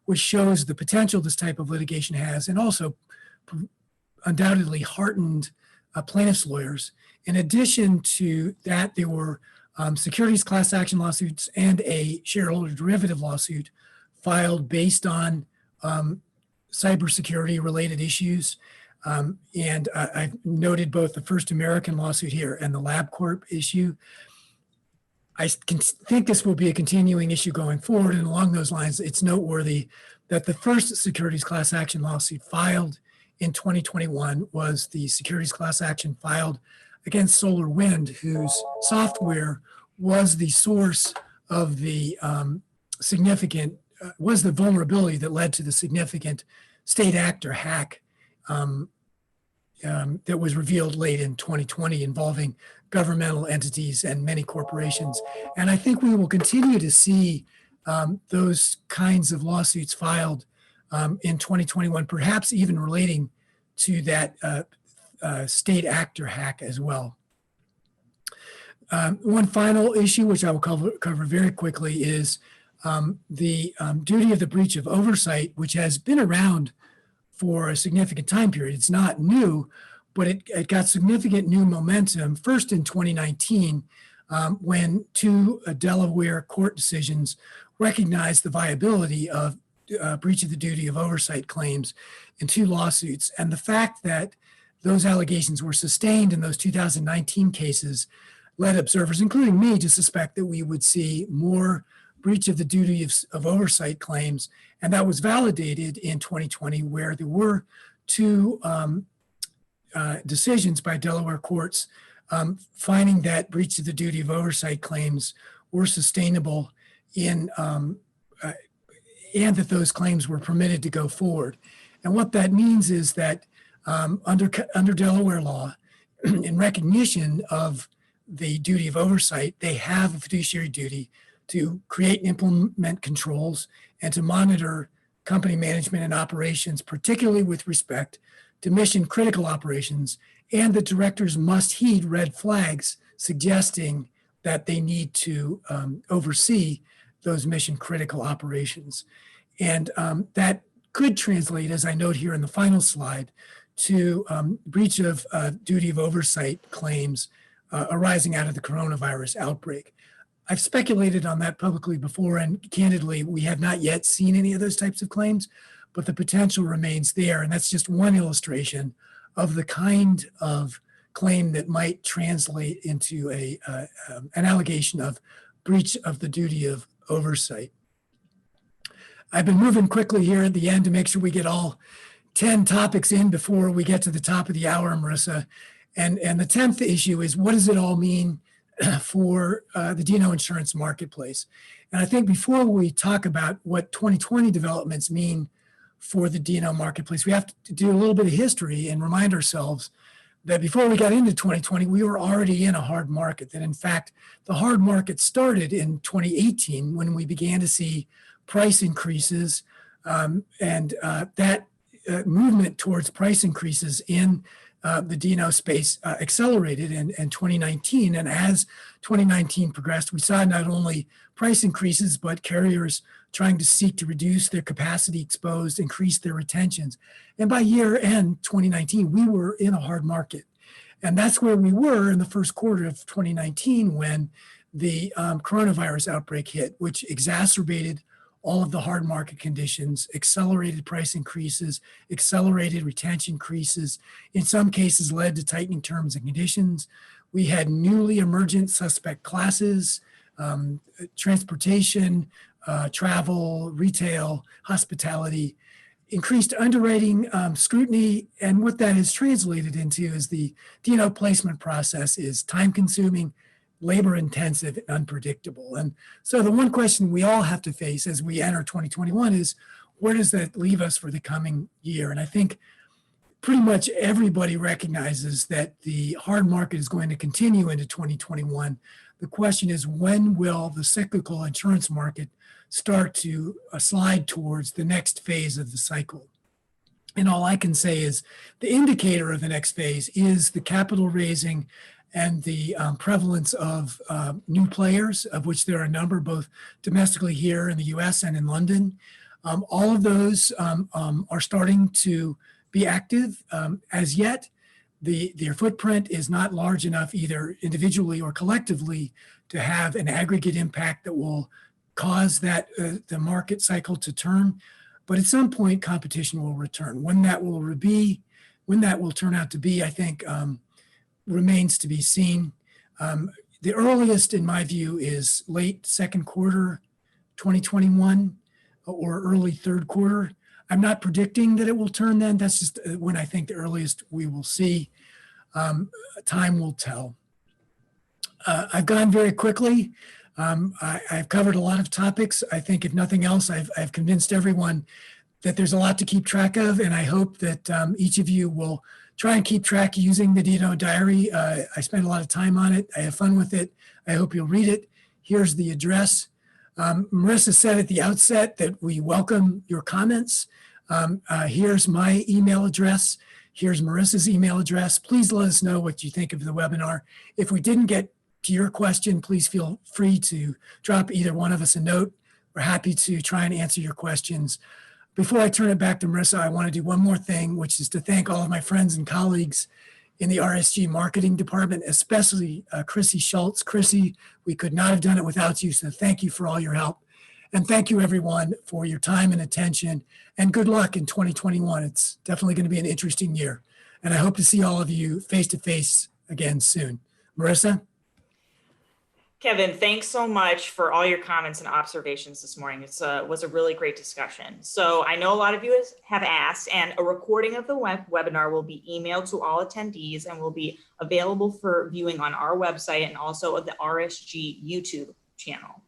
which shows the potential this type of litigation has and also undoubtedly heartened plaintiffs' lawyers. In addition to that, there were securities class action lawsuits and a shareholder derivative lawsuit filed based on cybersecurity related issues. And I've noted both the First American lawsuit here and the LabCorp issue. I think this will be a continuing issue going forward. And along those lines, it's noteworthy that the first securities class action lawsuit filed in 2021 was the securities class action filed against SolarWind, whose software was the source of the was the vulnerability that led to the significant state actor hack that was revealed late in 2020 involving governmental entities and many corporations. And I think we will continue to see those kinds of lawsuits filed in 2021, perhaps even relating to that state actor hack as well. One final issue, which I will cover very quickly, is the duty of the breach of oversight, which has been around for a significant time period. It's not new, but it got significant new momentum, first in 2019, when two Delaware court decisions recognized the viability of breach of the duty of oversight claims in 2 lawsuits. And the fact that those allegations were sustained in those 2019 cases led observers, including me, to suspect that we would see more breach of the duty of oversight claims. And that was validated in 2020, where there were 2 decisions by Delaware courts finding that breach of the duty of oversight claims were sustainable in and that those claims were permitted to go forward. And what that means is that under Delaware law, in recognition of the duty of oversight, they have a fiduciary duty to create and implement controls and to monitor company management and operations, particularly with respect to mission critical operations, and the directors must heed red flags suggesting that they need to oversee those mission critical operations. And that could translate, as I note here in the final slide, to breach of duty of oversight claims arising out of the coronavirus outbreak. I've speculated on that publicly before, and candidly, we have not yet seen any of those types of claims, but the potential remains there. And that's just one illustration of the kind of claim that might translate into an allegation of breach of the duty of oversight. I've been moving quickly here at the end to make sure we get all 10 topics in before we get to the top of the hour, Marissa. And the 10th issue is, what does it all mean for the D&O insurance marketplace? And I think before we talk about what 2020 developments mean for the D&O marketplace, we have to do a little bit of history and remind ourselves that before we got into 2020, we were already in a hard market. That in fact, the hard market started in 2018 when we began to see price increases, and that movement towards price increases in the D&O space accelerated in 2019. And as 2019 progressed, we saw not only price increases, but carriers trying to seek to reduce their capacity exposed, increase their retentions. And by year end 2019, we were in a hard market. And that's where we were in the first quarter of 2019 when the coronavirus outbreak hit, which exacerbated all of the hard market conditions, accelerated price increases, accelerated retention increases, in some cases led to tightening terms and conditions. We had newly emergent suspect classes, transportation, travel, retail, hospitality, increased underwriting scrutiny. And what that has translated into is the D&O placement process is time consuming, labor intensive, and unpredictable. And so the one question we all have to face as we enter 2021 is, where does that leave us for the coming year? And I think pretty much everybody recognizes that the hard market is going to continue into 2021. The question is, when will the cyclical insurance market start to slide towards the next phase of the cycle? And all I can say is the indicator of the next phase is the capital raising and the prevalence of new players, of which there are a number, both domestically here in the US and in London. All of those are starting to be active. As yet, their footprint is not large enough, either individually or collectively, to have an aggregate impact that will cause that the market cycle to turn. But at some point, competition will return. When that will turn out to be, I think, remains to be seen. The earliest, in my view, is late second quarter 2021 or early third quarter. I'm not predicting that it will turn then. That's just when I think the earliest we will see. Time will tell. I've gone very quickly. I've covered a lot of topics. I think if nothing else, I've convinced everyone that there's a lot to keep track of, and I hope that each of you will try and keep track using the D&O Diary. I spend a lot of time on it. I have fun with it. I hope you'll read it. Here's the address. Marissa said at the outset that we welcome your comments. Here's my email address. Here's Marissa's email address. Please let us know what you think of the webinar. If we didn't get to your question, please feel free to drop either one of us a note. We're happy to try and answer your questions. Before I turn it back to Marissa, I want to do one more thing, which is to thank all of my friends and colleagues in the RSG marketing department, especially Chrissy Schultz. Chrissy, we could not have done it without you, so thank you for all your help. And thank you everyone for your time and attention, and good luck in 2021. It's definitely going to be an interesting year. And I hope to see all of you face to face again soon. Marissa? Kevin, thanks so much for all your comments and observations this morning. It was a really great discussion. So I know a lot of you have asked, and a recording of the webinar will be emailed to all attendees and will be available for viewing on our website and also the RSG YouTube channel.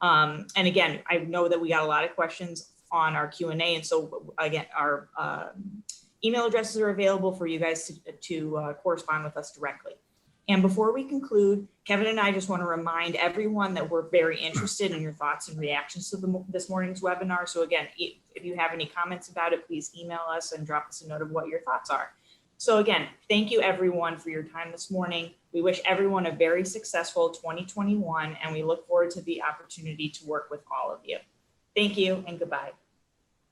And again, I know that we got a lot of questions on our Q&A, and so again, our email addresses are available for you guys to correspond with us directly. And before we conclude, Kevin and I just want to remind everyone that we're very interested in your thoughts and reactions to this morning's webinar. So again, if you have any comments about it, please email us and drop us a note of what your thoughts are. So again, thank you everyone for your time this morning. We wish everyone a very successful 2021, and we look forward to the opportunity to work with all of you. Thank you and goodbye.